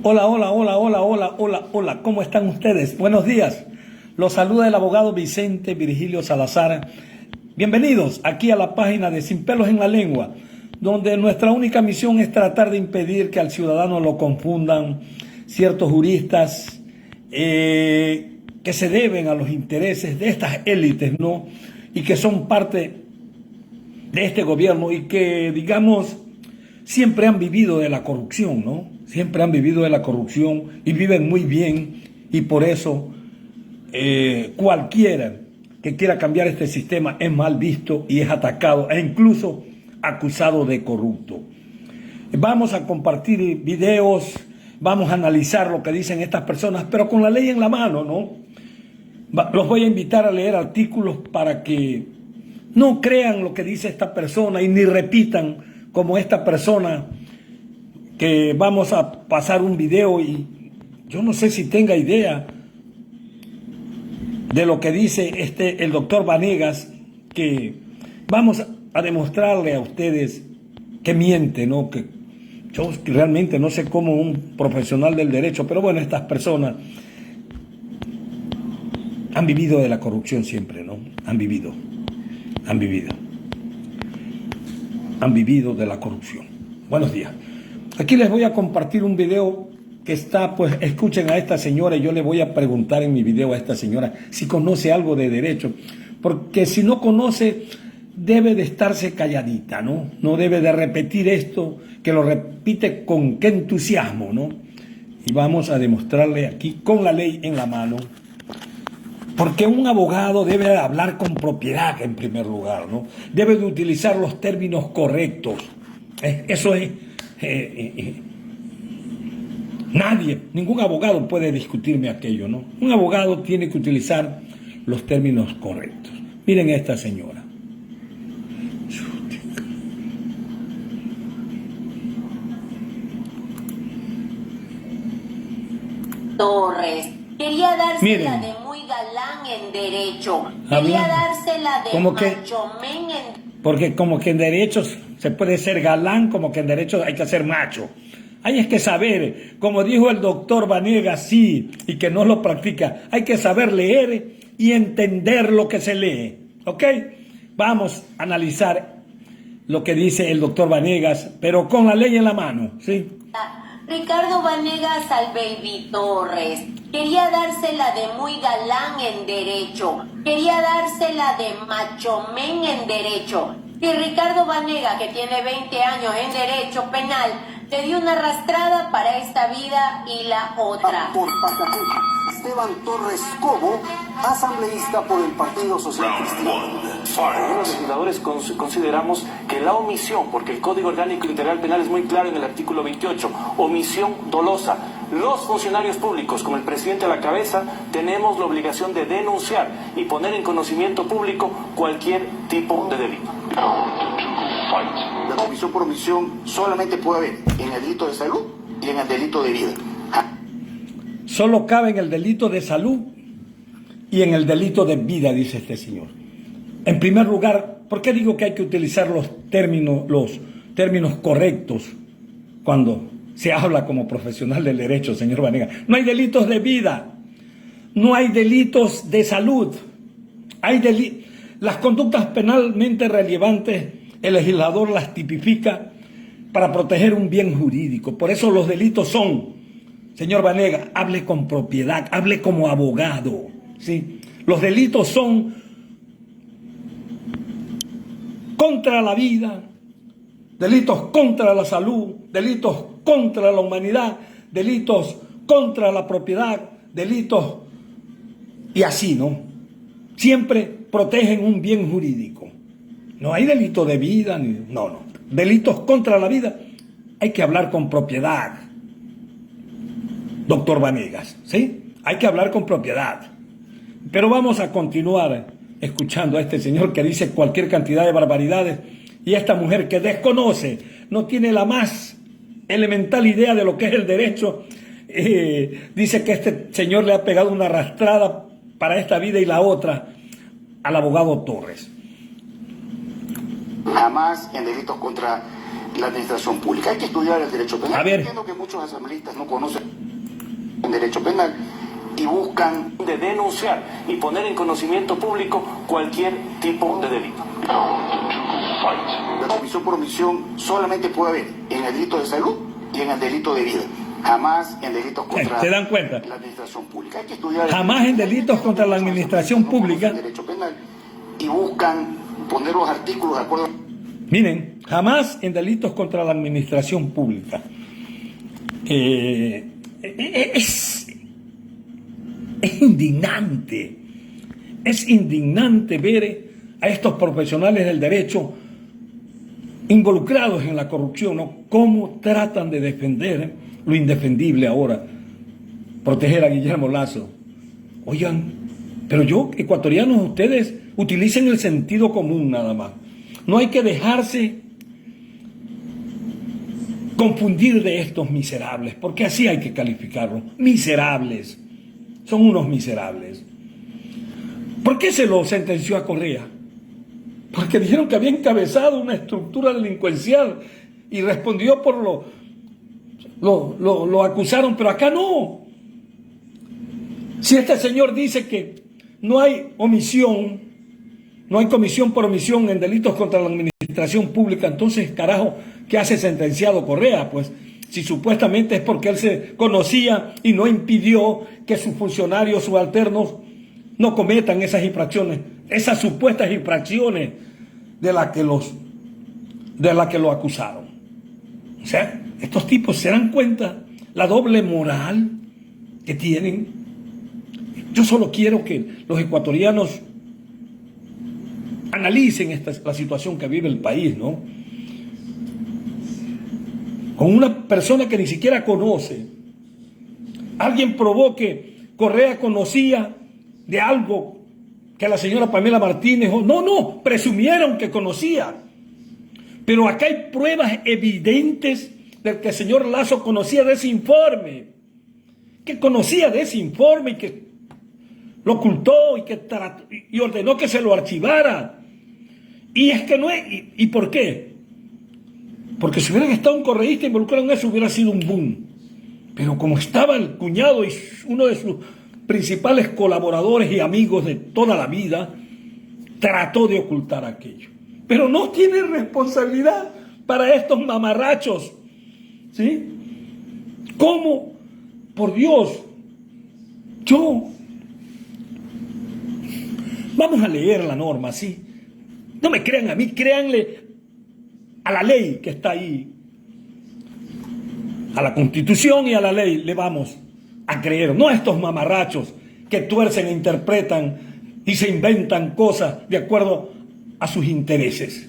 Hola, hola, hola, hola, hola, hola, hola, ¿cómo están ustedes? Buenos días. Los saluda el abogado Vicente Virgilio Salazar. Bienvenidos aquí a la página de Sin Pelos en la Lengua, donde nuestra única misión es tratar de impedir que al ciudadano lo confundan ciertos juristas que se deben a los intereses de estas élites, ¿no? Y que son parte de este gobierno y que, digamos, siempre han vivido de la corrupción, ¿no? Siempre han vivido de la corrupción y viven muy bien, y por eso cualquiera que quiera cambiar este sistema es mal visto y es atacado e incluso acusado de corrupto. Vamos a compartir videos, vamos a analizar lo que dicen estas personas, pero con la ley en la mano, ¿no? Los voy a invitar a leer artículos para que no crean lo que dice esta persona y ni repitan como esta persona, que vamos a pasar un video y yo no sé si tenga idea de lo que dice el doctor Vanegas, que vamos a demostrarle a ustedes que miente, ¿no? Que yo realmente no sé cómo un profesional del derecho, pero bueno, estas personas han vivido de la corrupción siempre, ¿no? Han vivido de la corrupción. Buenos días. Aquí les voy a compartir un video que está, pues escuchen a esta señora y yo le voy a preguntar en mi video a esta señora si conoce algo de derecho, porque si no conoce debe de estarse calladita, ¿no? No debe de repetir esto, que lo repite con qué entusiasmo, ¿no? Y vamos a demostrarle aquí con la ley en la mano, porque un abogado debe de hablar con propiedad en primer lugar, ¿no? Debe de utilizar los términos correctos. Eso es... nadie, ningún abogado puede discutirme aquello, ¿no? Un abogado tiene que utilizar los términos correctos. Miren a esta señora. Torres quería dársela Miren, de muy galán en derecho, quería dársela de macho-men en... Porque como que en derechos se puede ser galán, como que en derechos hay que ser macho. Hay que saber, como dijo el doctor Vanegas, sí, y que no lo practica, hay que saber leer y entender lo que se lee, ¿ok? Vamos a analizar lo que dice el doctor Vanegas, pero con la ley en la mano, ¿sí? Ricardo Vanegas al Baby Torres quería dársela de muy galán en derecho, quería dársela de macho-men en derecho. Y Ricardo Vanegas, que tiene 20 años en derecho penal, le dio una arrastrada para esta vida y la otra. Por Pacapuca, Esteban Torres Cobo, asambleísta por el Partido Social Cristiano. Los legisladores consideramos que la omisión, porque el Código Orgánico Integral Penal es muy claro en el artículo 28, omisión dolosa. Los funcionarios públicos, como el presidente a la cabeza, tenemos la obligación de denunciar y poner en conocimiento público cualquier tipo de delito. La comisión por omisión solamente puede haber en el delito de salud y en el delito de vida. Solo cabe en el delito de salud y en el delito de vida, dice este señor. En primer lugar, ¿por qué digo que hay que utilizar los términos correctos cuando se habla como profesional del derecho, señor Vanegas? No hay delitos de vida, no hay delitos de salud, las conductas penalmente relevantes, el legislador las tipifica para proteger un bien jurídico. Por eso los delitos son, señor Vanegas, hable con propiedad, hable como abogado, ¿sí? Los delitos son contra la vida, delitos contra la salud, delitos contra la humanidad, delitos contra la propiedad, delitos y así, ¿no? Siempre protegen un bien jurídico. No hay delito de vida, no. Delitos contra la vida, hay que hablar con propiedad, doctor Vanegas, ¿sí? Hay que hablar con propiedad. Pero vamos a continuar escuchando a este señor que dice cualquier cantidad de barbaridades y a esta mujer que desconoce, no tiene la más elemental idea de lo que es el derecho. Dice que este señor le ha pegado una arrastrada para esta vida y la otra al abogado Torres. Jamás en delitos contra la administración pública. Hay que estudiar el derecho penal. A ver. Entiendo que muchos asambleístas no conocen el derecho penal y buscan de denunciar y poner en conocimiento público cualquier tipo de delito. la comisión por omisión solamente puede haber en el delito de salud y en el delito de vida. Jamás en delitos contra ¿Se dan cuenta? la administración pública. Hay que estudiar Jamás en delitos contra la administración pública. Derecho penal y buscan poner los artículos de acuerdo. Miren, jamás en delitos contra la administración pública. Es indignante. Es indignante ver a estos profesionales del derecho involucrados en la corrupción, ¿no? Cómo tratan de defender lo indefendible ahora. Proteger a Guillermo Lazo. Oigan, pero ecuatorianos, ustedes utilicen el sentido común nada más. No hay que dejarse confundir de estos miserables, porque así hay que calificarlos. Miserables. Son unos miserables. ¿Por qué se lo sentenció a Correa? Porque dijeron que había encabezado una estructura delincuencial y respondió por lo acusaron, pero acá no. Si este señor dice que no hay omisión, no hay comisión por omisión en delitos contra la administración pública, entonces, carajo, ¿qué hace sentenciado Correa? Pues, si supuestamente es porque él se conocía y no impidió que sus funcionarios subalternos no cometan esas infracciones, esas supuestas infracciones de las que lo acusaron. O sea, estos tipos se dan cuenta la doble moral que tienen. Yo solo quiero que los ecuatorianos analicen la situación que vive el país, ¿no? Con una persona que ni siquiera conoce. Alguien probó que Correa conocía de algo que la señora Pamela Martínez, no, presumieron que conocía. Pero acá hay pruebas evidentes de que el señor Lazo conocía de ese informe. Que conocía de ese informe y que lo ocultó y ordenó que se lo archivara. Y es que no es. ¿Y por qué? Porque si hubieran estado un correísta involucrado en eso, hubiera sido un boom. Pero como estaba el cuñado y uno de sus principales colaboradores y amigos de toda la vida, trató de ocultar aquello. Pero no tiene responsabilidad para estos mamarrachos. ¿Sí? ¿Cómo? Por Dios. Vamos a leer la norma, ¿sí? No me crean a mí, créanle a la ley que está ahí. A la Constitución y a la ley le vamos a creer, no a estos mamarrachos que tuercen e interpretan y se inventan cosas de acuerdo a sus intereses.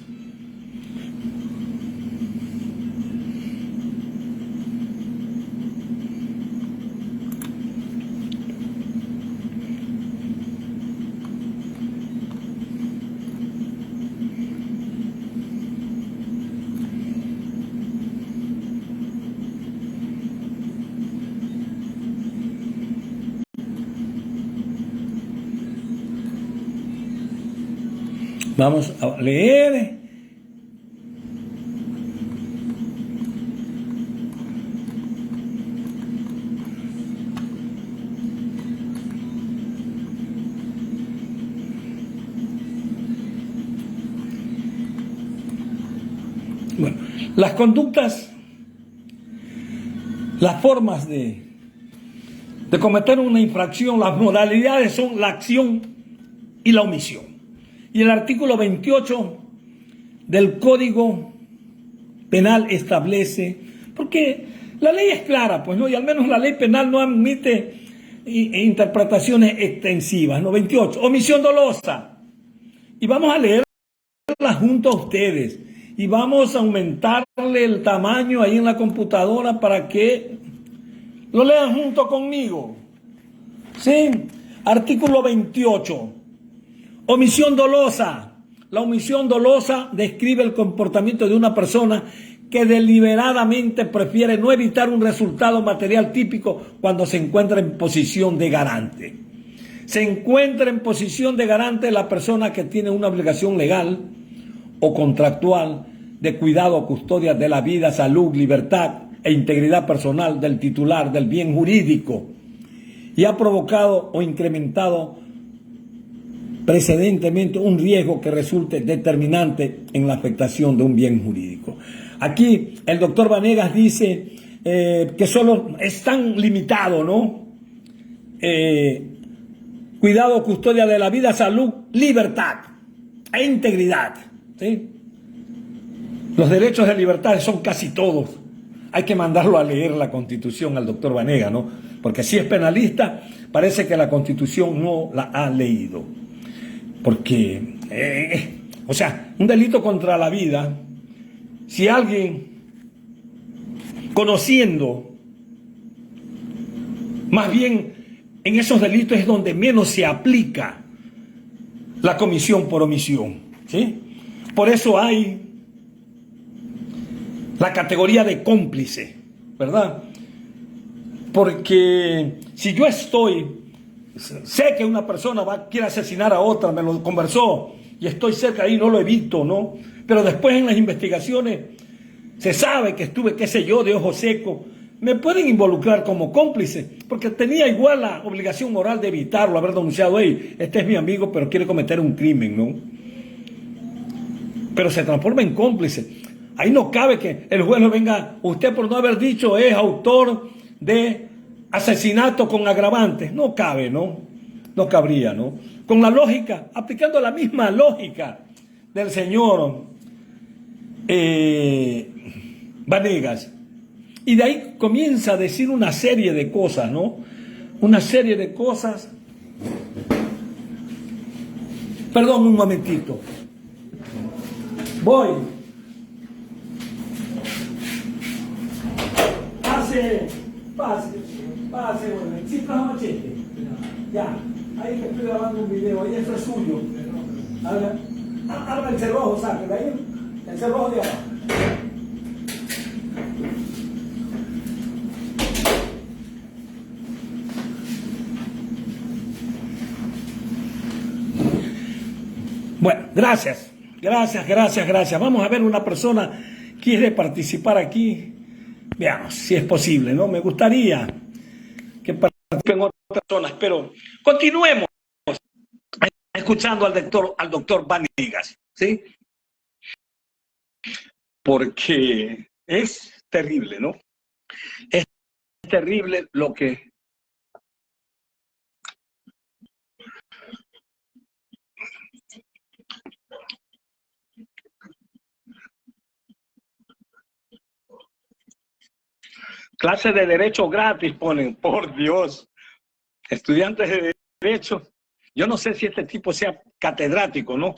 Vamos a leer. Bueno, las conductas, las formas de cometer una infracción, las modalidades son la acción y la omisión. Y el artículo 28 del Código Penal establece, porque la ley es clara, pues, ¿no? Y al menos la ley penal no admite interpretaciones extensivas, ¿no? 28, omisión dolosa. Y vamos a leerla junto a ustedes. Y vamos a aumentarle el tamaño ahí en la computadora para que lo lean junto conmigo. ¿Sí? Artículo 28. Omisión dolosa. La omisión dolosa describe el comportamiento de una persona que deliberadamente prefiere no evitar un resultado material típico cuando se encuentra en posición de garante. Se encuentra en posición de garante la persona que tiene una obligación legal o contractual de cuidado o custodia de la vida, salud, libertad e integridad personal del titular del bien jurídico y ha provocado o incrementado precedentemente un riesgo que resulte determinante en la afectación de un bien jurídico. Aquí el doctor Vanegas dice que solo es tan limitado, ¿no? Cuidado o custodia de la vida, salud, libertad e integridad, ¿sí? Los derechos de libertad son casi todos. Hay que mandarlo a leer la Constitución al doctor Vanegas, ¿no? Porque si es penalista, parece que la Constitución no la ha leído. Porque, o sea, un delito contra la vida, si alguien, conociendo, más bien en esos delitos es donde menos se aplica la comisión por omisión, ¿sí? Por eso hay la categoría de cómplice, ¿verdad? Porque si yo sé que una persona quiere asesinar a otra, me lo conversó y estoy cerca ahí, no lo evito, ¿no? Pero después en las investigaciones se sabe que estuve, qué sé yo, de ojo seco, me pueden involucrar como cómplice, porque tenía igual la obligación moral de evitarlo, haber denunciado, hey, este es mi amigo, pero quiere cometer un crimen, ¿no? Pero se transforma en cómplice. Ahí no cabe que el juez lo venga, usted por no haber dicho es autor de asesinato con agravantes. No cabe, ¿no? No cabría, ¿no? Con la lógica, aplicando la misma lógica del señor Vanegas. Y de ahí comienza a decir una serie de cosas, ¿no? Una serie de cosas. Perdón, un momentito. Voy. Pase, bueno. Sí, trajo machete. Ya, ahí que estoy grabando un video, ahí eso es suyo. Arma el cerrojo, saque de ahí, el cerrojo de abajo. Bueno, gracias. Vamos a ver una persona que quiere participar aquí. Veamos si es posible, ¿no? Me gustaría que participen otras personas, pero continuemos escuchando al doctor Vanegas, ¿sí? Porque es terrible, ¿no? Es terrible lo que... Clases de derecho gratis ponen, por Dios. Estudiantes de derecho. Yo no sé si este tipo sea catedrático, ¿no?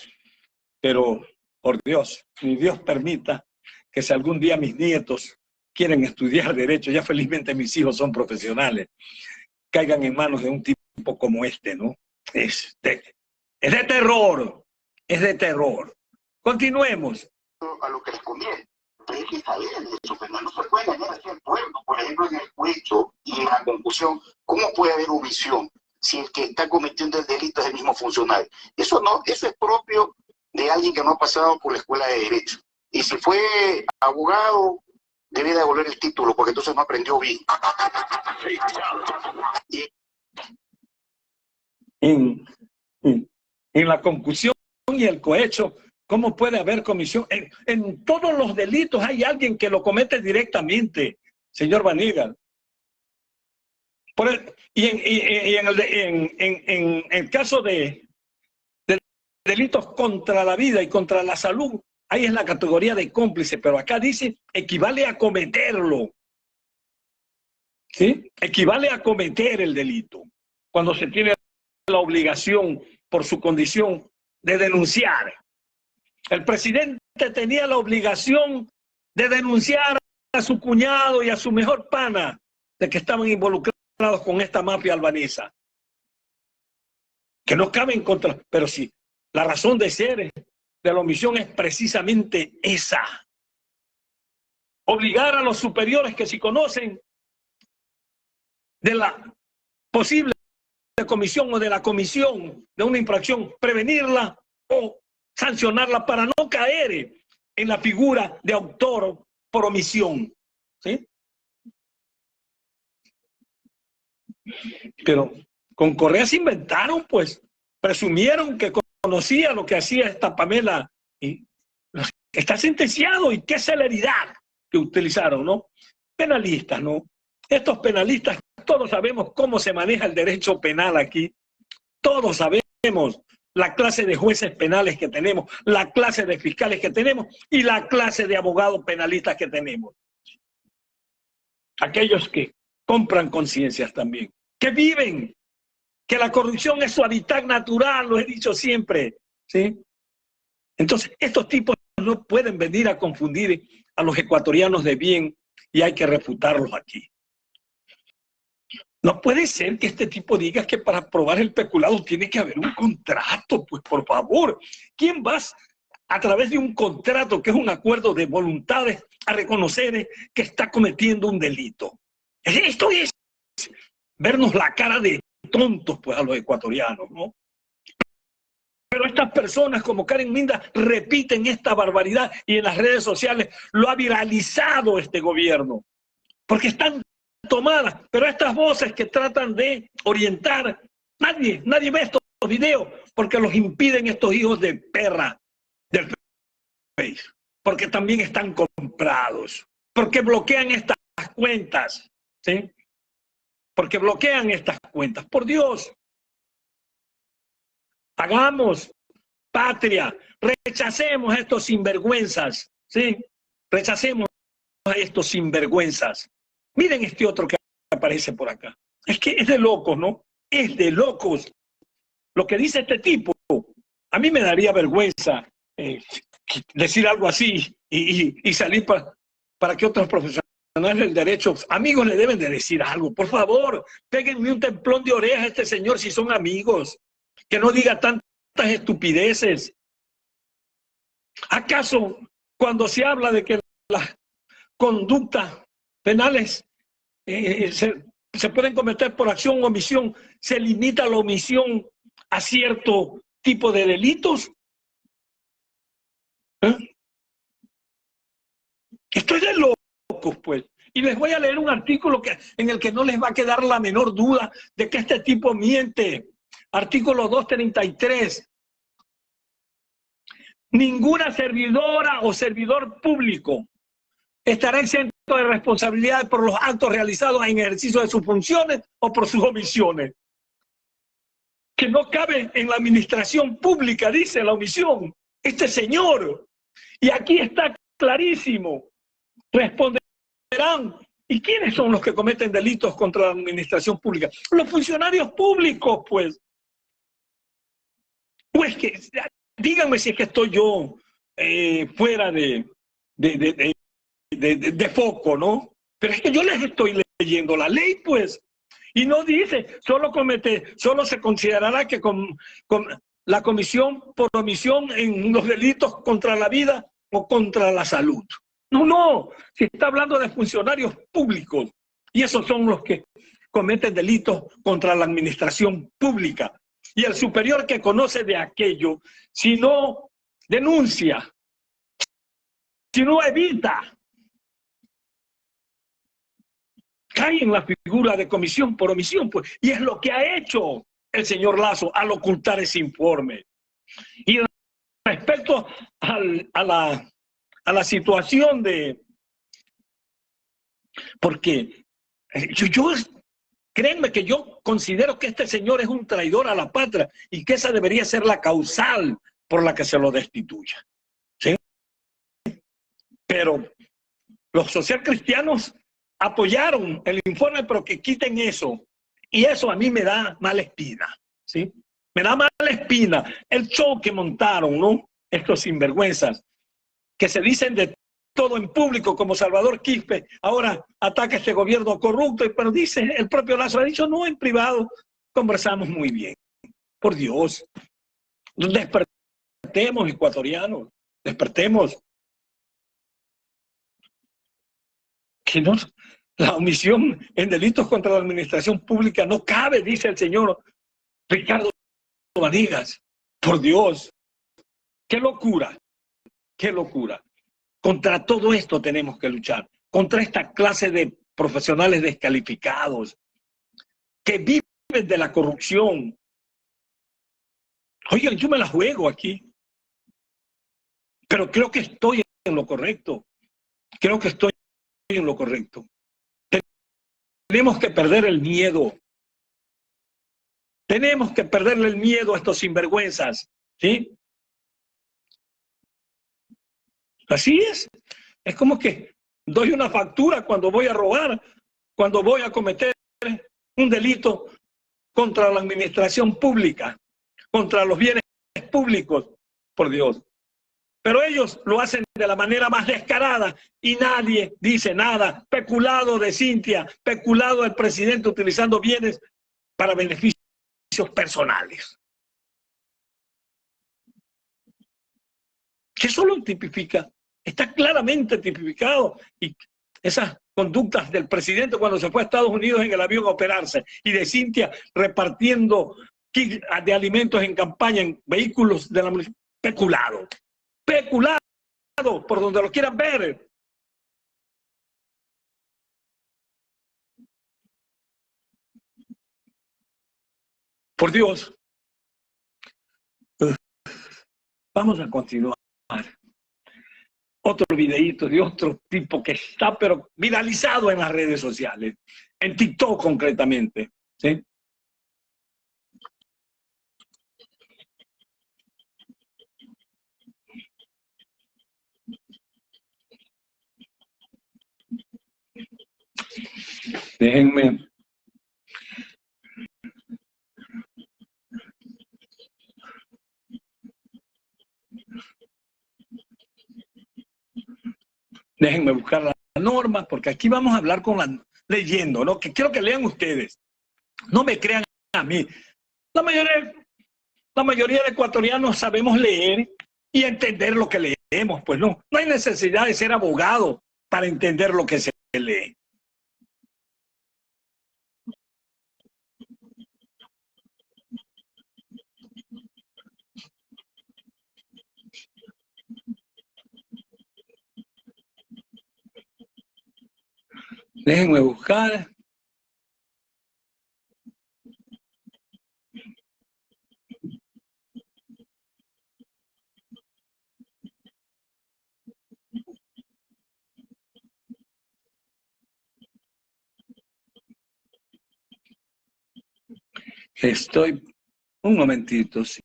Pero, por Dios, ni Dios permita que si algún día mis nietos quieren estudiar derecho, ya felizmente mis hijos son profesionales, caigan en manos de un tipo como este, ¿no? Es de terror. Es de terror. Continuemos. A lo que les conviene. Hay que saber eso, pero no se puede engañar hacia el pueblo. Por ejemplo, en el juicio y en la concusión, ¿cómo puede haber omisión si el que está cometiendo el delito es el mismo funcionario? Eso es propio de alguien que no ha pasado por la escuela de derecho. Y si fue abogado, debe devolver el título, porque entonces no aprendió bien. En la concusión y el cohecho, ¿cómo puede haber comisión? En todos los delitos hay alguien que lo comete directamente, señor Vanegas. En el caso de delitos contra la vida y contra la salud, ahí es la categoría de cómplice, pero acá dice equivale a cometerlo. ¿Sí? Equivale a cometer el delito cuando se tiene la obligación por su condición de denunciar. El presidente tenía la obligación de denunciar a su cuñado y a su mejor pana de que estaban involucrados con esta mafia albanesa. Que no caben contra, pero sí, la razón de ser de la omisión es precisamente esa. Obligar a los superiores que si conocen de la posible comisión o de la comisión de una infracción, prevenirla o sancionarla para no caer en la figura de autor por omisión. ¿Sí? Pero con Correa se inventaron, pues, presumieron que conocía lo que hacía esta Pamela y está sentenciado, y qué celeridad que utilizaron, ¿no? Penalistas, ¿no? Estos penalistas, todos sabemos cómo se maneja el derecho penal aquí. Todos sabemos la clase de jueces penales que tenemos, la clase de fiscales que tenemos y la clase de abogados penalistas que tenemos. Aquellos que compran conciencias también, que viven, que la corrupción es su hábitat natural, lo he dicho siempre, ¿sí? Entonces, estos tipos no pueden venir a confundir a los ecuatorianos de bien y hay que refutarlos aquí. No puede ser que este tipo diga que para probar el peculado tiene que haber un contrato, pues por favor. ¿Quién va a través de un contrato, que es un acuerdo de voluntades, a reconocer que está cometiendo un delito? Esto es vernos la cara de tontos, pues, a los ecuatorianos, ¿no? Pero estas personas como Karen Minda repiten esta barbaridad y en las redes sociales lo ha viralizado este gobierno, porque están tomadas, pero estas voces que tratan de orientar, nadie ve estos videos porque los impiden estos hijos de perra del país, porque también están comprados, porque bloquean estas cuentas, ¿sí? Porque bloquean estas cuentas. Por Dios, hagamos patria, rechacemos a estos sinvergüenzas, ¿sí? Rechacemos a estos sinvergüenzas. Miren este otro que aparece por acá. Es que es de locos, ¿no? Es de locos. Lo que dice este tipo, a mí me daría vergüenza decir algo así y salir para que otros profesionales del derecho, amigos, le deben de decir algo. Por favor, péguenme un templón de oreja a este señor si son amigos. Que no diga tantas estupideces. ¿Acaso cuando se habla de que las conductas penales se pueden cometer por acción o omisión, se limita la omisión a cierto tipo de delitos? Esto es de locos, pues. Y les voy a leer un artículo en el que no les va a quedar la menor duda de que este tipo miente. Artículo 233. Ninguna servidora o servidor público estará exento de responsabilidad por los actos realizados en ejercicio de sus funciones o por sus omisiones. Que no cabe en la administración pública, dice la omisión. Este señor. Y aquí está clarísimo. Responderán. ¿Y quiénes son los que cometen delitos contra la administración pública? Los funcionarios públicos, pues. Pues que, díganme si es que estoy yo fuera de foco, ¿no? Pero es que yo les estoy leyendo la ley, pues. Y no dice, solo se considerará que con la comisión por omisión en los delitos contra la vida o contra la salud. No, se está hablando de funcionarios públicos. Y esos son los que cometen delitos contra la administración pública. Y el superior que conoce de aquello, si no denuncia, si no evita, cae en la figura de comisión por omisión, pues. Y es lo que ha hecho el señor Lasso al ocultar ese informe. Y respecto a la situación de... Porque créanme que yo considero que este señor es un traidor a la patria y que esa debería ser la causal por la que se lo destituya. ¿Sí? Pero los socialcristianos apoyaron el informe, pero que quiten eso. Y eso a mí me da mala espina, ¿sí? Me da mala espina el show que montaron, ¿no? Estos sinvergüenzas que se dicen de todo en público, como Salvador Quispe, ahora ataca a este gobierno corrupto, pero dice, el propio Lazo ha dicho, no, en privado conversamos muy bien. Por Dios, despertemos, ecuatorianos, despertemos. Que no, la omisión en delitos contra la administración pública no cabe, dice el señor Ricardo Vanegas. Por Dios, qué locura, qué locura. Contra todo esto tenemos que luchar, contra esta clase de profesionales descalificados que viven de la corrupción. Oigan, yo me la juego aquí, pero creo que estoy en lo correcto. Creo que estoy en lo correcto. Tenemos que perder el miedo. Tenemos que perderle el miedo a estos sinvergüenzas, ¿sí? Así es. Es como que doy una factura cuando voy a robar, cuando voy a cometer un delito contra la administración pública, contra los bienes públicos, por Dios. Pero ellos lo hacen de la manera más descarada y nadie dice nada. Peculado de Cintia, peculado del presidente utilizando bienes para beneficios personales. ¿Qué eso lo tipifica? Está claramente tipificado. Y esas conductas del presidente cuando se fue a Estados Unidos en el avión a operarse y de Cintia repartiendo kits de alimentos en campaña en vehículos de la municipalidad. Peculado. Peculado, por donde lo quieran ver. Por Dios. Vamos a continuar. Otro videíto de otro tipo que está pero viralizado en las redes sociales, en TikTok concretamente, ¿sí? Déjenme. Déjenme buscar las normas, porque aquí vamos a hablar con la leyendo, ¿no? Que quiero que lean ustedes. No me crean a mí. La mayoría de ecuatorianos sabemos leer y entender lo que leemos. Pues no hay necesidad de ser abogado para entender lo que se lee. Déjenme buscar. Estoy un momentito, sí.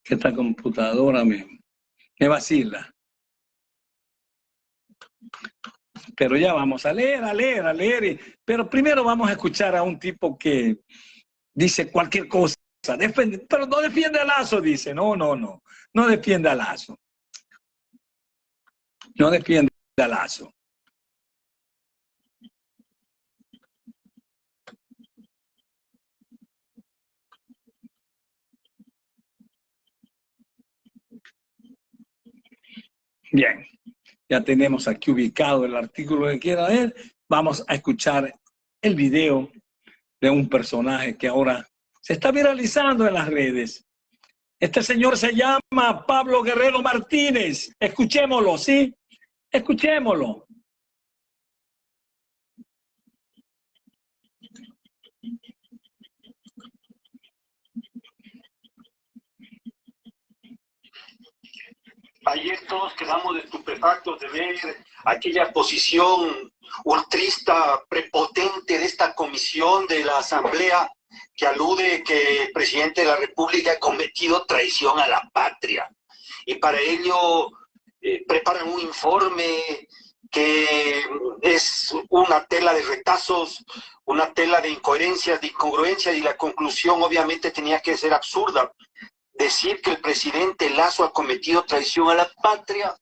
Que esta computadora me vacila. Pero ya vamos a leer. Pero primero vamos a escuchar a un tipo que dice cualquier cosa. Pero no defiende a Lazo, dice. No defiende a Lazo. No defiende a Lazo. Bien, ya tenemos aquí ubicado el artículo que quiera ver. Vamos a escuchar el video de un personaje que ahora se está viralizando en las redes. Este señor se llama Pablo Guerrero Martínez. Escuchémoslo, ¿sí? Escuchémoslo. Ayer todos quedamos estupefactos de ver aquella posición ultrista, prepotente de esta comisión de la Asamblea que alude que el presidente de la República ha cometido traición a la patria. Y para ello preparan un informe que es una tela de retazos, una tela de incoherencias, de incongruencias, y la conclusión obviamente tenía que ser absurda. Decir que el presidente Lasso ha cometido traición a la patria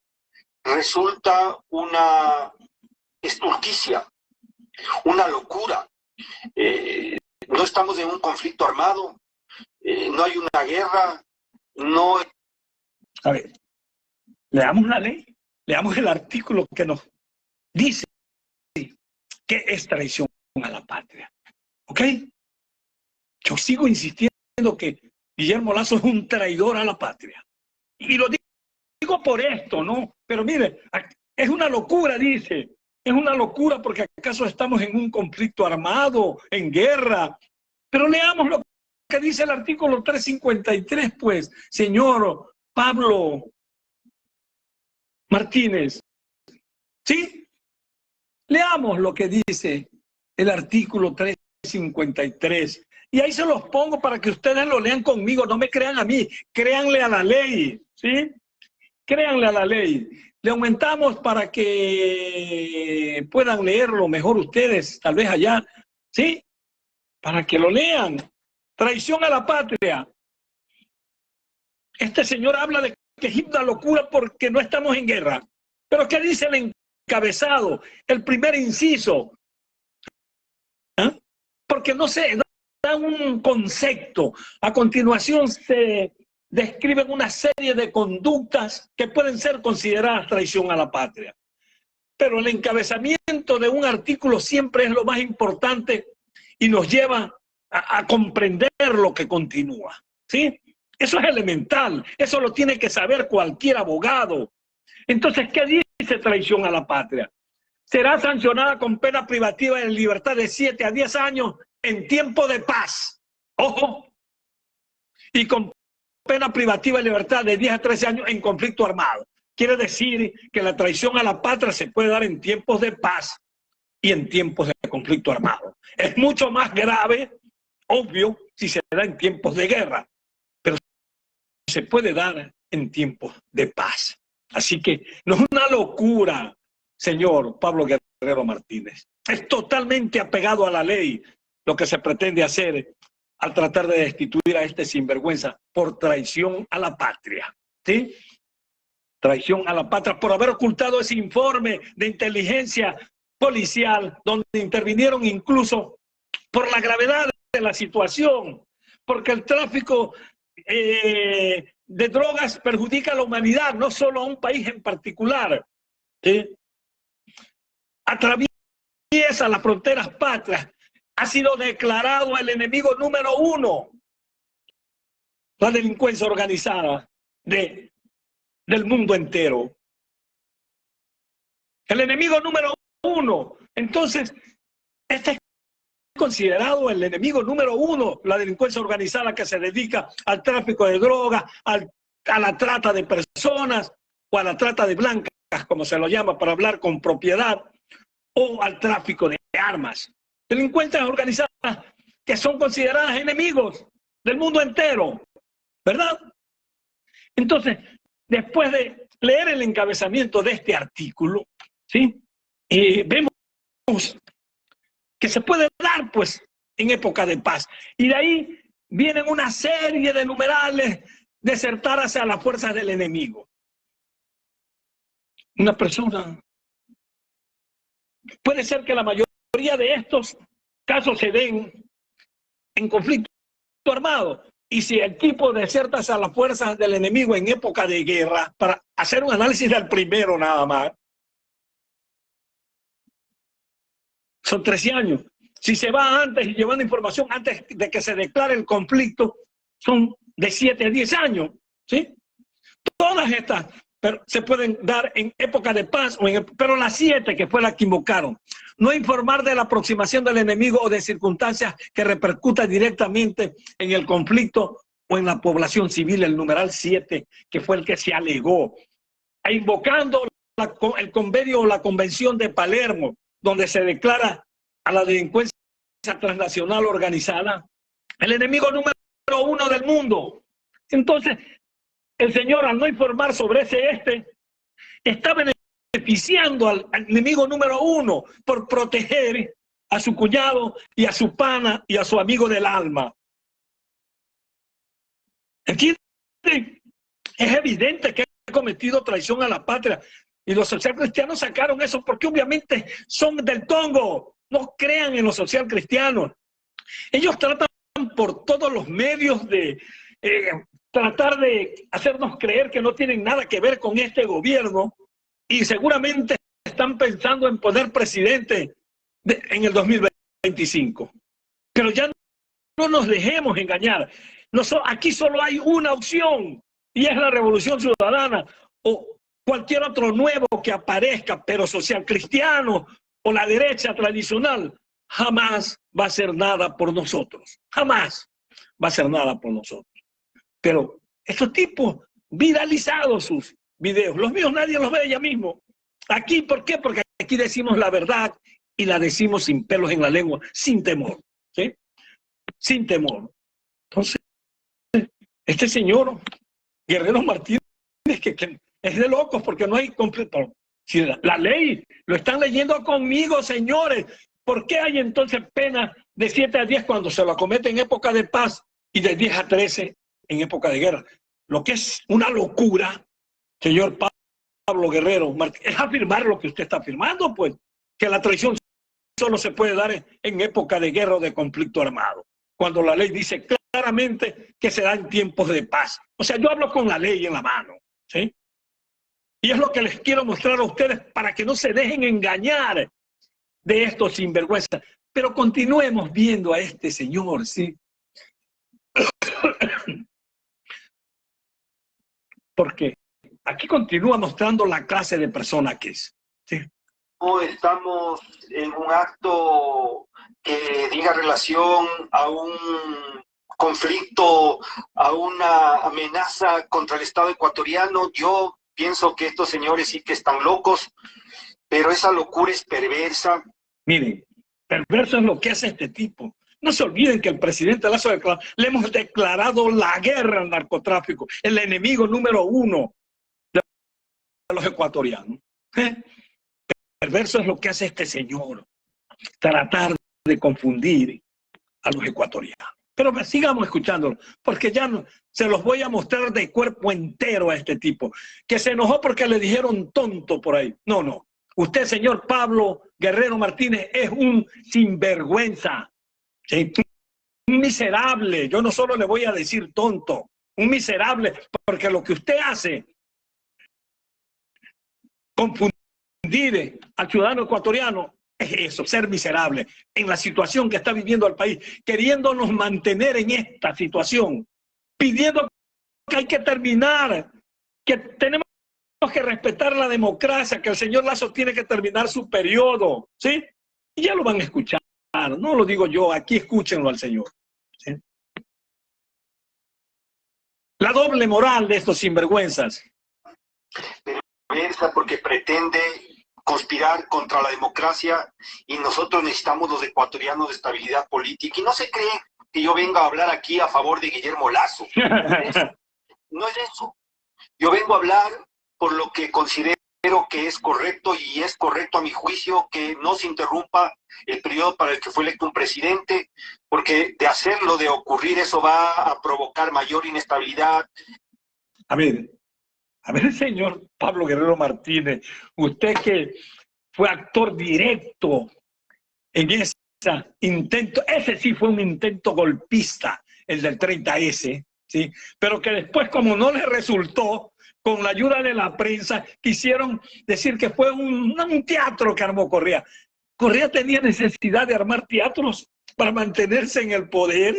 resulta una estulticia, una locura. No estamos en un conflicto armado, no hay una guerra, no... A ver, leamos la ley, leamos el artículo que nos dice que es traición a la patria. ¿Ok? Yo sigo insistiendo que Guillermo Lasso es un traidor a la patria. Y lo digo por esto, ¿no? Pero mire, es una locura, dice. Es una locura porque acaso estamos en un conflicto armado, en guerra. Pero leamos lo que dice el artículo 353, pues, señor Pablo Martínez. ¿Sí? Leamos lo que dice el artículo 353. Y ahí se los pongo para que ustedes lo lean conmigo. No me crean a mí, créanle a la ley. ¿Sí? Créanle a la ley. Le aumentamos para que puedan leerlo mejor ustedes, tal vez allá. ¿Sí? Para que lo lean. Traición a la patria. Este señor habla de que es una locura porque no estamos en guerra. Pero ¿qué dice el encabezado? El primer inciso. ¿Ah? Porque no se da un concepto. A continuación se describen una serie de conductas que pueden ser consideradas traición a la patria. Pero el encabezamiento de un artículo siempre es lo más importante y nos lleva a comprender lo que continúa. ¿Sí? Eso es elemental, eso lo tiene que saber cualquier abogado. Entonces, ¿qué dice traición a la patria? Será sancionada con pena privativa de libertad de 7 a 10 años en tiempo de paz. Ojo. Y con pena privativa de libertad de 10 a 13 años en conflicto armado. Quiere decir que la traición a la patria se puede dar en tiempos de paz y en tiempos de conflicto armado. Es mucho más grave, obvio, si se da en tiempos de guerra, pero se puede dar en tiempos de paz. Así que no es una locura, señor Pablo Guerrero Martínez. Es totalmente apegado a la ley lo que se pretende hacer al tratar de destituir a este sinvergüenza por traición a la patria. ¿Sí? Traición a la patria por haber ocultado ese informe de inteligencia policial donde intervinieron incluso por la gravedad de la situación, porque el tráfico de drogas perjudica a la humanidad, no solo a un país en particular. ¿Sí? Atraviesa las fronteras patrias. Ha sido declarado el enemigo número 1, la delincuencia organizada del mundo entero. El enemigo número 1. Entonces, este es considerado el enemigo número 1, la delincuencia organizada que se dedica al tráfico de drogas, a la trata de personas o a la trata de blancas, como se lo llama para hablar con propiedad, o al tráfico de armas. Delincuencias organizadas que son consideradas enemigos del mundo entero, ¿verdad? Entonces, después de leer el encabezamiento de este artículo, ¿sí? Vemos que se puede dar, pues, en época de paz. Y de ahí vienen una serie de numerales desertar hacia las fuerzas del enemigo. Una persona... Puede ser que la mayoría de estos casos se den en conflicto armado. Y si el tipo deserta a las fuerzas del enemigo en época de guerra, para hacer un análisis del primero nada más, son 13 años. Si se va antes y llevando información antes de que se declare el conflicto, son de 7 a 10 años. ¿Sí? Todas estas pero se pueden dar en época de paz, pero las 7 que fue la que invocaron. No informar de la aproximación del enemigo o de circunstancias que repercutan directamente en el conflicto o en la población civil, el numeral 7, que fue el que se alegó. E invocando el convenio o la convención de Palermo, donde se declara a la delincuencia transnacional organizada el enemigo número uno del mundo. Entonces, el Señor, al no informar sobre está beneficiando al enemigo número uno por proteger a su cuñado y a su pana y a su amigo del alma. ¿Entienden? Es evidente que ha cometido traición a la patria. Y los socialcristianos sacaron eso porque obviamente son del tongo. No crean en los socialcristianos. Ellos tratan por todos los medios de tratar de hacernos creer que no tienen nada que ver con este gobierno. Y seguramente están pensando en poner presidente en el 2025. Pero ya no nos dejemos engañar. Aquí solo hay una opción y es la Revolución Ciudadana o cualquier otro nuevo que aparezca, pero social cristiano o la derecha tradicional jamás va a hacer nada por nosotros. Jamás va a hacer nada por nosotros. Pero estos tipos viralizados sus videos, los míos nadie los ve ya mismo. Aquí, ¿por qué? Porque aquí decimos la verdad y la decimos sin pelos en la lengua, sin temor. ¿Sí? Sin temor. Entonces, este señor Guerrero Martínez, que es de locos porque no hay completo. Si la ley lo están leyendo conmigo, señores, ¿por qué hay entonces pena de 7 a 10 cuando se lo comete en época de paz y de 10 a 13 en época de guerra? Lo que es una locura, señor Pablo Guerrero Martínez, es afirmar lo que usted está afirmando, pues, que la traición solo se puede dar en época de guerra o de conflicto armado, cuando la ley dice claramente que se da en tiempos de paz. O sea, yo hablo con la ley en la mano, ¿sí? Y es lo que les quiero mostrar a ustedes para que no se dejen engañar de estos sinvergüenzas. Pero continuemos viendo a este señor, ¿sí? Porque aquí continúa mostrando la clase de persona que es, ¿sí? Estamos en un acto que diga relación a un conflicto, a una amenaza contra el Estado ecuatoriano. Yo pienso que estos señores sí que están locos, pero esa locura es perversa. Miren, perverso es lo que hace este tipo. No se olviden que el presidente Lazo le hemos declarado la guerra al narcotráfico, el enemigo número uno de los ecuatorianos. Perverso es lo que hace este señor, tratar de confundir a los ecuatorianos. Pero sigamos escuchándolo, porque ya no, se los voy a mostrar de cuerpo entero a este tipo, que se enojó porque le dijeron tonto por ahí. No, no. Usted, señor Pablo Guerrero Martínez, es un sinvergüenza, ¿sí? Un miserable. Yo no solo le voy a decir tonto, un miserable, porque lo que usted hace, confundir al ciudadano ecuatoriano, es eso, ser miserable en la situación que está viviendo el país, queriéndonos mantener en esta situación, pidiendo que hay que terminar, que tenemos que respetar la democracia, que el señor Lazo tiene que terminar su periodo, ¿sí? Y ya lo van a escuchar, no lo digo yo, aquí escúchenlo al señor, ¿sí? La doble moral de estos sinvergüenzas. Porque pretende conspirar contra la democracia y nosotros necesitamos los ecuatorianos de estabilidad política. Y no se cree que yo venga a hablar aquí a favor de Guillermo Lazo. No es eso. Yo vengo a hablar por lo que considero que es correcto, y es correcto a mi juicio que no se interrumpa el periodo para el que fue electo un presidente, porque de hacerlo, de ocurrir, eso va a provocar mayor inestabilidad. A ver, señor Pablo Guerrero Martínez, usted que fue actor directo en ese intento, ese sí fue un intento golpista, el del 30S, ¿sí? Pero que después, como no le resultó, con la ayuda de la prensa, quisieron decir que fue un teatro que armó Correa. Correa tenía necesidad de armar teatros para mantenerse en el poder.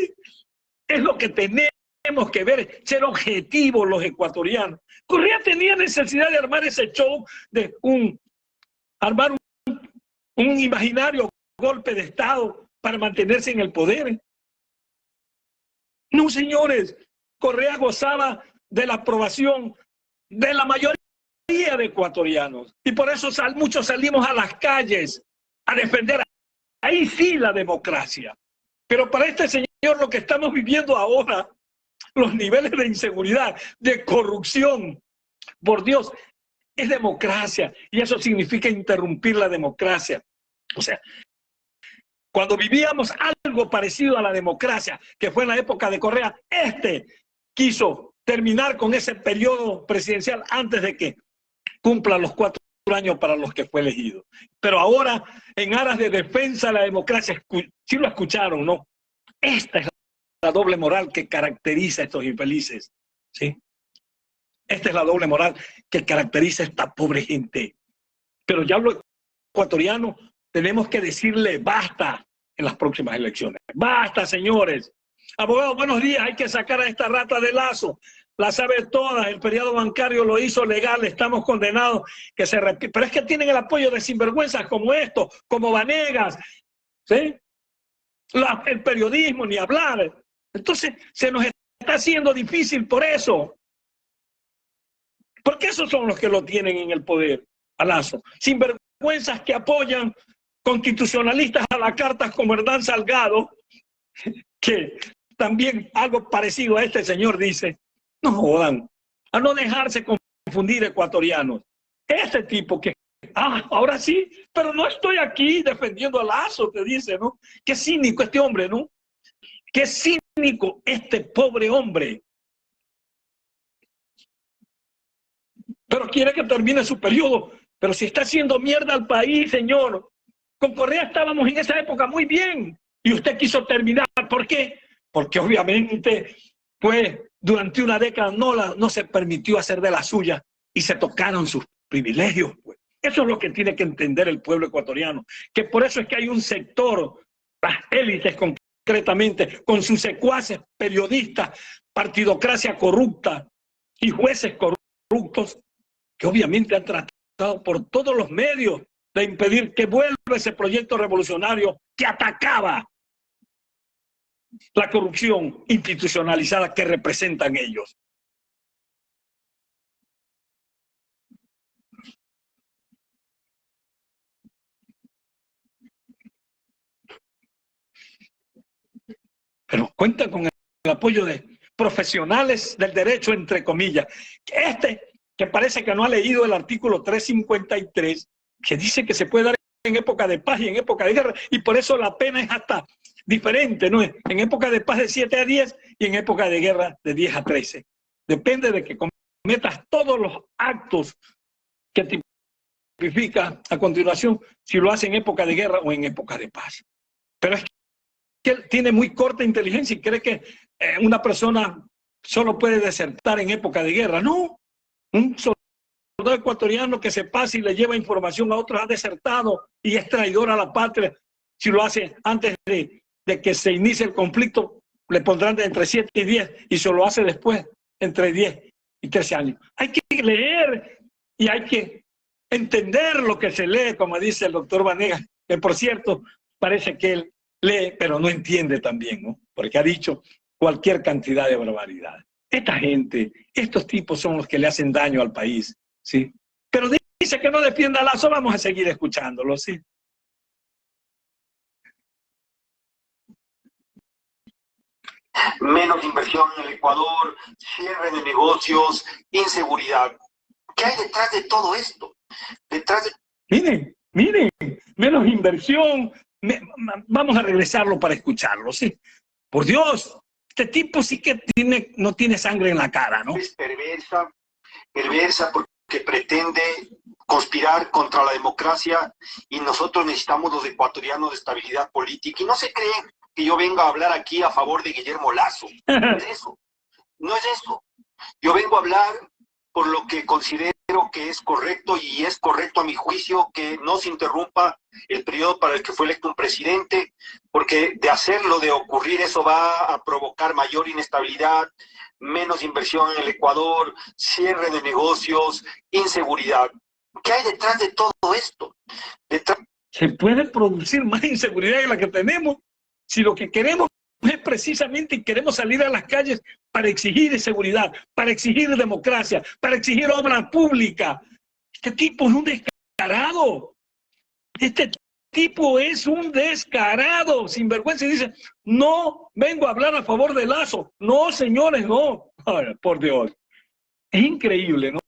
Es lo que tenemos que ver, ser objetivos los ecuatorianos. Correa tenía necesidad de armar ese show, de armar un imaginario golpe de Estado para mantenerse en el poder. No, señores, Correa gozaba de la aprobación de la mayoría de ecuatorianos. Y por eso muchos salimos a las calles a defender ahí sí la democracia. Pero para este señor Señor, lo que estamos viviendo ahora, los niveles de inseguridad, de corrupción, por Dios, es democracia. Y eso significa interrumpir la democracia. O sea, cuando vivíamos algo parecido a la democracia, que fue en la época de Correa, quiso terminar con ese periodo presidencial antes de que cumpla los 4 años para los que fue elegido. Pero ahora, en aras de defensa de la democracia, sí lo escucharon, ¿no? Esta es la doble moral que caracteriza a estos infelices, ¿sí? Esta es la doble moral que caracteriza a esta pobre gente. Pero ya los ecuatorianos tenemos que decirle basta en las próximas elecciones. Basta, señores. Abogados, buenos días. Hay que sacar a esta rata de Lazo. La sabe todas. El periodo bancario lo hizo legal. Estamos condenados que se repita. Pero es que tienen el apoyo de sinvergüenzas como esto, como Vanegas, ¿sí? El periodismo, ni hablar. Entonces, se nos está haciendo difícil por eso. Porque esos son los que lo tienen en el poder, a Lazo. Sinvergüenzas que apoyan constitucionalistas a la carta como Hernán Salgado, que también algo parecido a este señor dice, no jodan, a no dejarse confundir ecuatorianos. Este tipo que, ahora sí, pero no estoy aquí defendiendo a Lazo, te dice, ¿no? Qué cínico este hombre, ¿no? Qué cínico este pobre hombre. Pero quiere que termine su periodo. Pero si está haciendo mierda al país, señor. Con Correa estábamos en esa época muy bien. Y usted quiso terminar. ¿Por qué? Porque obviamente, pues, durante una década no se permitió hacer de la suya y se tocaron sus privilegios. Pues. Eso es lo que tiene que entender el pueblo ecuatoriano. Que por eso es que hay un sector, las élites concretamente, con sus secuaces, periodistas, partidocracia corrupta y jueces corruptos, que obviamente han tratado por todos los medios de impedir que vuelva ese proyecto revolucionario que atacaba la corrupción institucionalizada que representan ellos. Pero cuentan con el apoyo de profesionales del derecho, entre comillas. Que parece que no ha leído el artículo 353, que dice que se puede dar en época de paz y en época de guerra, y por eso la pena es hasta diferente, ¿no? En época de paz de 7 a 10 y en época de guerra de 10 a 13. Depende de que cometas todos los actos que tipifica a continuación, si lo hace en época de guerra o en época de paz. Pero es que él tiene muy corta inteligencia y cree que una persona solo puede desertar en época de guerra. No. Un soldado ecuatoriano que se pasa y le lleva información a otros ha desertado y es traidor a la patria. Si lo hace antes de que se inicie el conflicto, le pondrán de entre 7 y 10, y se lo hace después, entre 10 y 13 años. Hay que leer y hay que entender lo que se lee, como dice el doctor Vanegas, que por cierto, parece que él lee, pero no entiende también, ¿no? Porque ha dicho cualquier cantidad de barbaridades. Esta gente, estos tipos son los que le hacen daño al país, ¿sí? Pero dice que no defienda a Lazo, vamos a seguir escuchándolo, ¿sí? Menos inversión en el Ecuador, cierre de negocios, inseguridad. ¿Qué hay detrás de todo esto? Miren, menos inversión. Vamos a regresarlo para escucharlo, ¿sí? Por Dios. Este tipo sí que no tiene sangre en la cara, ¿no? Es perversa porque pretende conspirar contra la democracia y nosotros necesitamos los ecuatorianos de estabilidad política. Y no se creen que yo venga a hablar aquí a favor de Guillermo Lazo. No es eso. No es eso. Yo vengo a hablar por lo que considero que es correcto y es correcto a mi juicio que no se interrumpa el periodo para el que fue electo un presidente, porque de hacerlo, de ocurrir eso, va a provocar mayor inestabilidad, menos inversión en el Ecuador, cierre de negocios, inseguridad. ¿Qué hay detrás de todo esto? Se puede producir más inseguridad que la que tenemos si lo que queremos es precisamente queremos salir a las calles para exigir seguridad, para exigir democracia, para exigir obra pública. Este tipo es un descarado. Este tipo es un descarado, sinvergüenza, y dice, no vengo a hablar a favor de Lazo. No, señores, no. Ay, por Dios. Es increíble, ¿no?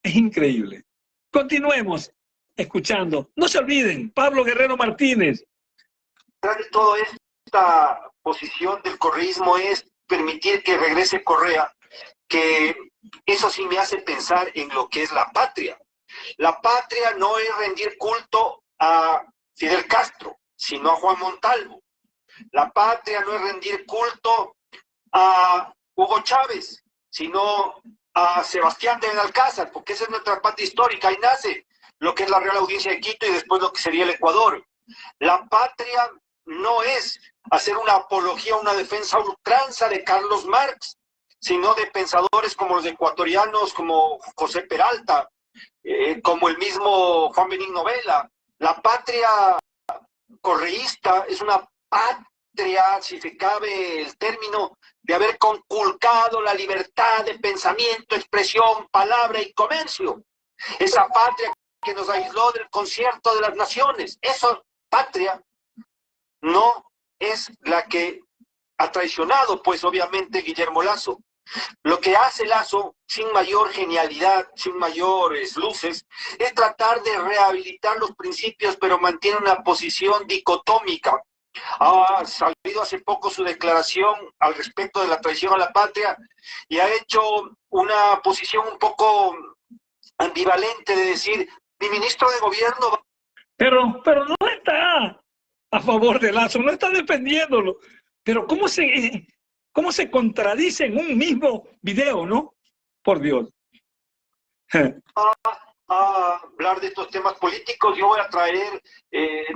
Es increíble. Continuemos escuchando. No se olviden, Pablo Guerrero Martínez. De toda esta posición del correísmo es permitir que regrese Correa, que eso sí me hace pensar en lo que es la patria. La patria no es rendir culto a Fidel Castro, sino a Juan Montalvo. La patria no es rendir culto a Hugo Chávez, sino a Sebastián de Benalcázar, porque esa es nuestra patria histórica. Ahí nace lo que es la Real Audiencia de Quito y después lo que sería el Ecuador. La patria no es hacer una apología, una defensa a ultranza de Carlos Marx, sino de pensadores como los ecuatorianos, como José Peralta, como el mismo Juan Benigno Vela. La patria correísta es una patria, si se cabe el término, de haber conculcado la libertad de pensamiento, expresión, palabra y comercio. Esa patria que nos aisló del concierto de las naciones. Esa patria no es la que ha traicionado, pues obviamente, Guillermo Lazo. Lo que hace Lazo, sin mayor genialidad, sin mayores luces, es tratar de rehabilitar los principios, pero mantiene una posición dicotómica. Ha salido hace poco su declaración al respecto de la traición a la patria y ha hecho una posición un poco ambivalente de decir, mi ministro de gobierno... Pero no está a favor de Lazo, no está defendiéndolo. Pero ¿cómo se contradice en un mismo video, no? Por Dios. A hablar de estos temas políticos, yo voy a traer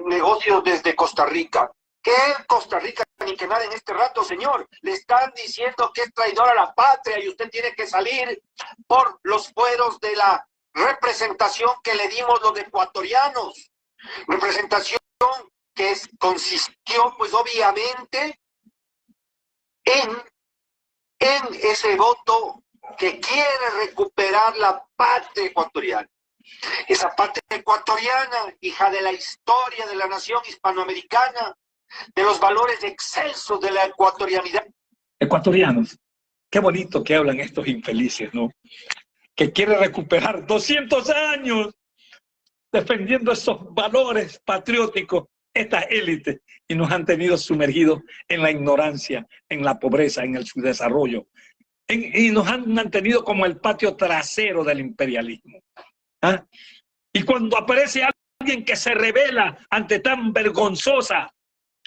negocios desde Costa Rica. ¿Qué es Costa Rica ni que nada en este rato, señor? Le están diciendo que es traidor a la patria y usted tiene que salir por los fueros de la representación que le dimos los ecuatorianos. Representación que consistió, pues obviamente, en ese voto que quiere recuperar la patria ecuatoriana. Esa patria ecuatoriana, hija de la historia de la nación hispanoamericana, de los valores excelsos de la ecuatorianidad. Ecuatorianos, qué bonito que hablan estos infelices, ¿no? Que quiere recuperar 200 años defendiendo esos valores patrióticos, estas élites, y nos han tenido sumergidos en la ignorancia, en la pobreza, en el subdesarrollo, y nos han mantenido como el patio trasero del imperialismo. ¿Ah? Y cuando aparece alguien que se revela ante tan vergonzosa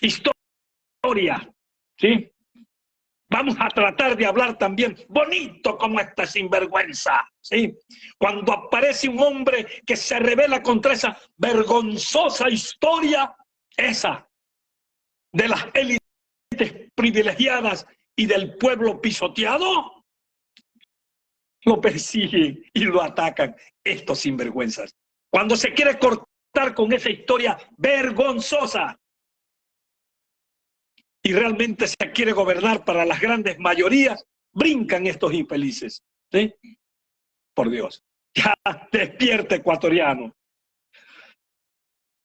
historia, ¿sí? Vamos a tratar de hablar también bonito como esta sinvergüenza, ¿sí? Cuando aparece un hombre que se revela contra esa vergonzosa historia, esa de las élites privilegiadas y del pueblo pisoteado, lo persiguen y lo atacan estos sinvergüenzas. Cuando se quiere cortar con esa historia vergonzosa y realmente se quiere gobernar para las grandes mayorías, brincan estos infelices, ¿sí? Por Dios, ya despierta, ecuatoriano.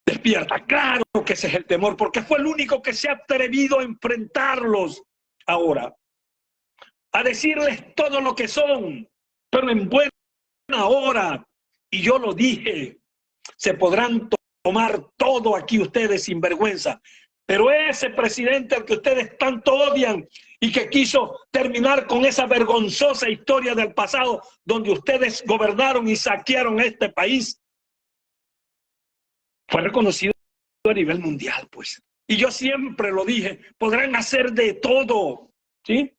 Despierta, claro que ese es el temor, porque fue el único que se ha atrevido a enfrentarlos ahora, a decirles todo lo que son, pero en buena hora. Y yo lo dije, se podrán tomar todo aquí ustedes sin vergüenza, pero ese presidente al que ustedes tanto odian y que quiso terminar con esa vergonzosa historia del pasado donde ustedes gobernaron y saquearon este país, fue reconocido a nivel mundial, pues. Y yo siempre lo dije, podrán hacer de todo, ¿sí?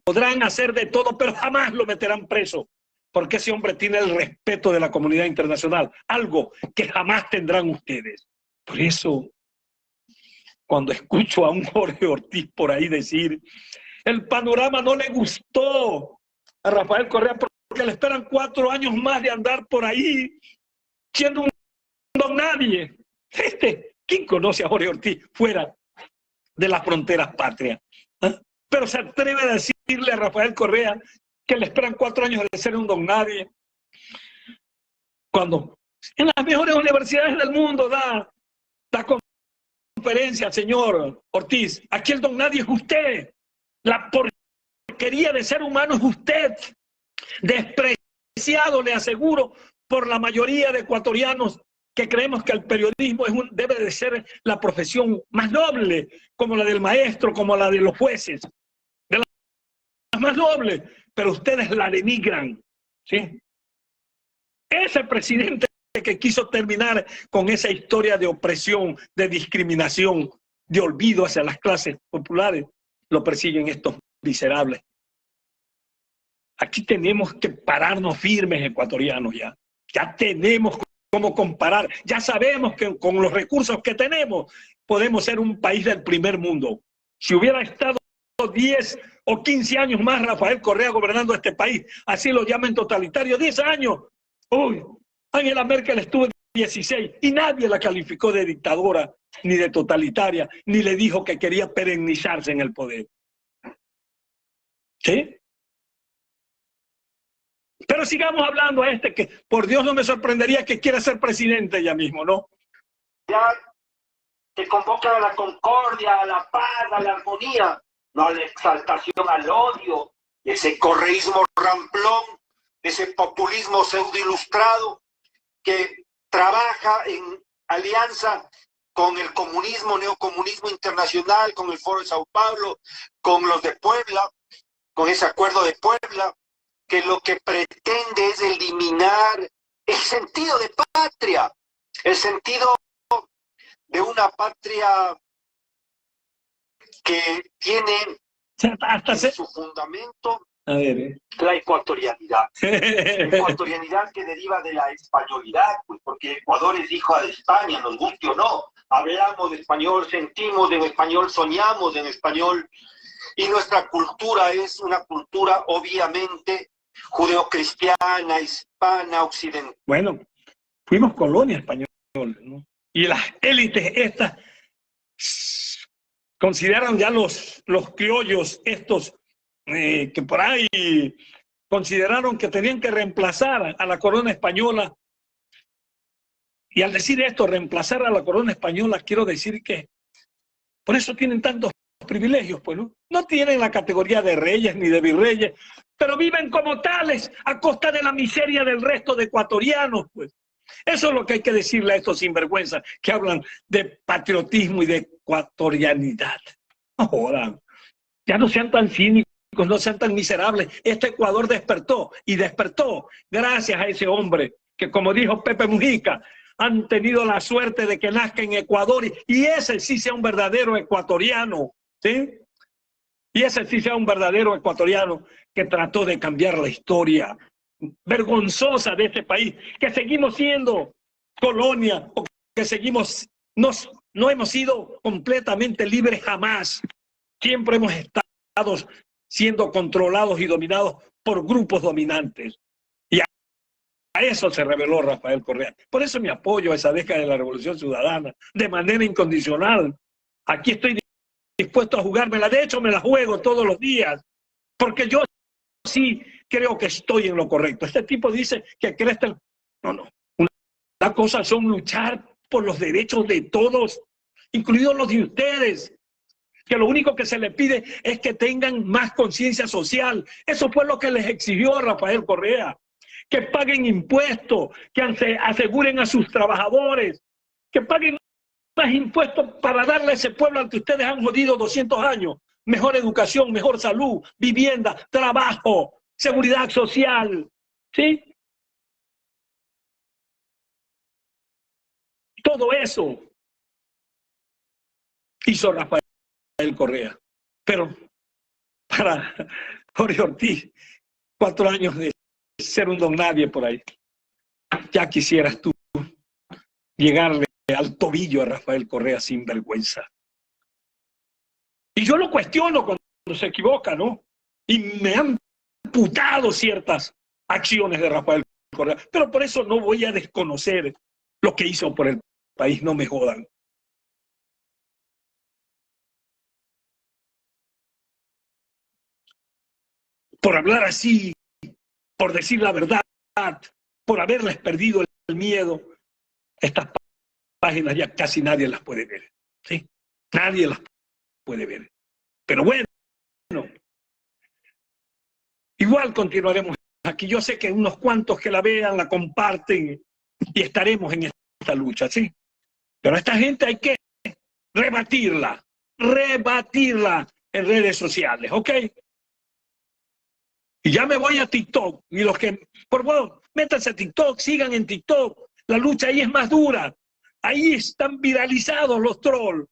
Podrán hacer de todo, pero jamás lo meterán preso, porque ese hombre tiene el respeto de la comunidad internacional, algo que jamás tendrán ustedes. Por eso, cuando escucho a un Jorge Ortiz por ahí decir, el panorama no le gustó a Rafael Correa porque le esperan 4 años más de andar por ahí siendo un don nadie. ¿Quién conoce a Jorge Ortiz fuera de las fronteras patrias? ¿Ah? Pero se atreve a decirle a Rafael Correa que le esperan 4 años de ser un don nadie, cuando en las mejores universidades del mundo da la conferencia, señor Ortiz. Aquí el don nadie es usted. La porquería de ser humano es usted. Despreciado, le aseguro, por la mayoría de ecuatorianos que creemos que el periodismo debe de ser la profesión más noble, como la del maestro, como la de los jueces, de las más nobles, pero ustedes la denigran, ¿sí? Ese presidente que quiso terminar con esa historia de opresión, de discriminación, de olvido hacia las clases populares, lo persiguen estos miserables. Aquí tenemos que pararnos firmes, ecuatorianos, ya. Ya tenemos cómo comparar. Ya sabemos que con los recursos que tenemos podemos ser un país del primer mundo. Si hubiera estado 10 o 15 años más Rafael Correa gobernando este país, así lo llaman totalitario, 10 años. Uy, Angela Merkel estuvo 16 y nadie la calificó de dictadora, ni de totalitaria, ni le dijo que quería perennizarse en el poder. ¿Sí? Pero sigamos hablando a que por Dios no me sorprendería que quiera ser presidente ya mismo, ¿no? Ya se convoca a la concordia, a la paz, a la armonía, no a la exaltación al odio, ese correísmo ramplón, ese populismo pseudo ilustrado que trabaja en alianza con el comunismo, neocomunismo internacional, con el Foro de Sao Paulo, con los de Puebla, con ese acuerdo de Puebla, que lo que pretende es eliminar el sentido de patria, el sentido de una patria que tiene en su fundamento la ecuatorianidad. Ecuatorianidad que deriva de la españolidad, pues porque Ecuador es hijo de España, nos guste o no. Hablamos de español, sentimos en español, soñamos en español, y nuestra cultura es una cultura obviamente judeocristiana, hispana, occidental. Bueno, fuimos colonia española, ¿no? Y las élites estas consideran ya los criollos estos que por ahí consideraron que tenían que reemplazar a la corona española. Y al decir esto, reemplazar a la corona española, quiero decir que por eso tienen tantos privilegios, pues, ¿no? No tienen la categoría de reyes ni de virreyes, pero viven como tales a costa de la miseria del resto de ecuatorianos, pues. Eso es lo que hay que decirle a estos sinvergüenzas que hablan de patriotismo y de ecuatorianidad. No jodan, ya no sean tan cínicos, no sean tan miserables. Este Ecuador despertó, y despertó gracias a ese hombre que, como dijo Pepe Mujica, han tenido la suerte de que nazca en Ecuador, y ese sí sea un verdadero ecuatoriano, ¿sí? Y ese sí sea un verdadero ecuatoriano que trató de cambiar la historia vergonzosa de este país, que seguimos siendo colonia, o que seguimos, no hemos sido completamente libres jamás. Siempre hemos estado siendo controlados y dominados por grupos dominantes. Y a eso se rebeló Rafael Correa. Por eso mi apoyo a esa década de la Revolución Ciudadana, de manera incondicional. Aquí estoy dispuesto a jugármela. De hecho, me la juego todos los días, porque yo sí creo que estoy en lo correcto. Este tipo dice que crezcan. No. Una cosa son luchar por los derechos de todos, incluidos los de ustedes, que lo único que se les pide es que tengan más conciencia social. Eso fue lo que les exigió a Rafael Correa, que paguen impuestos, que aseguren a sus trabajadores, que paguen más impuestos para darle a ese pueblo al que ustedes han jodido 200 años. Mejor educación, mejor salud, vivienda, trabajo, seguridad social, ¿sí? Todo eso hizo Rafael Correa. Pero para Jorge Ortiz, 4 años de ser un don nadie por ahí. Ya quisieras tú llegarle al tobillo a Rafael Correa sin vergüenza. Y yo lo cuestiono cuando se equivoca, ¿no? Y me han imputado ciertas acciones de Rafael Correa, pero por eso no voy a desconocer lo que hizo por el país, no me jodan. Por hablar así, por decir la verdad, por haberles perdido el miedo, estas páginas ya casi nadie las puede ver, ¿sí? Nadie las puede ver. Pero bueno, igual continuaremos aquí. Yo sé que unos cuantos que la vean, la comparten y estaremos en esta lucha, ¿sí? Pero a esta gente hay que rebatirla en redes sociales, ¿ok? Y ya me voy a TikTok. Y los que, por favor, métanse a TikTok, sigan en TikTok. La lucha ahí es más dura. Ahí están viralizados los trolls.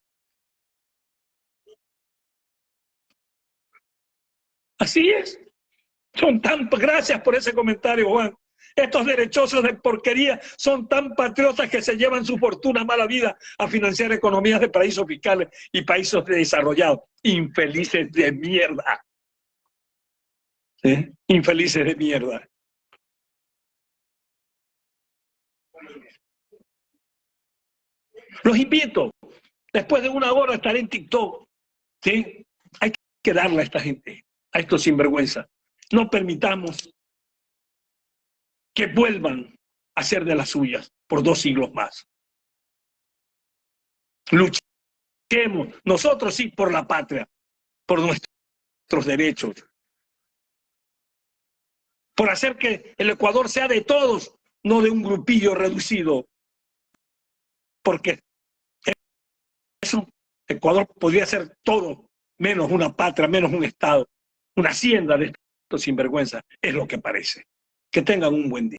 Así es. Gracias por ese comentario, Juan. Estos derechosos de porquería son tan patriotas que se llevan su fortuna mala vida a financiar economías de paraísos fiscales y países desarrollados. Infelices de mierda. ¿Sí? Infelices de mierda. Los invito. Después de una hora estaré en TikTok. ¿Sí? Hay que darle a esta gente, a estos sinvergüenzas. No permitamos que vuelvan a ser de las suyas por 2 siglos más. Luchemos, nosotros sí, por la patria, por nuestros derechos, por hacer que el Ecuador sea de todos, no de un grupillo reducido, porque eso, Ecuador podría ser todo, menos una patria, menos un Estado, una hacienda de estos sinvergüenzas, es lo que parece. Que tengan un buen día.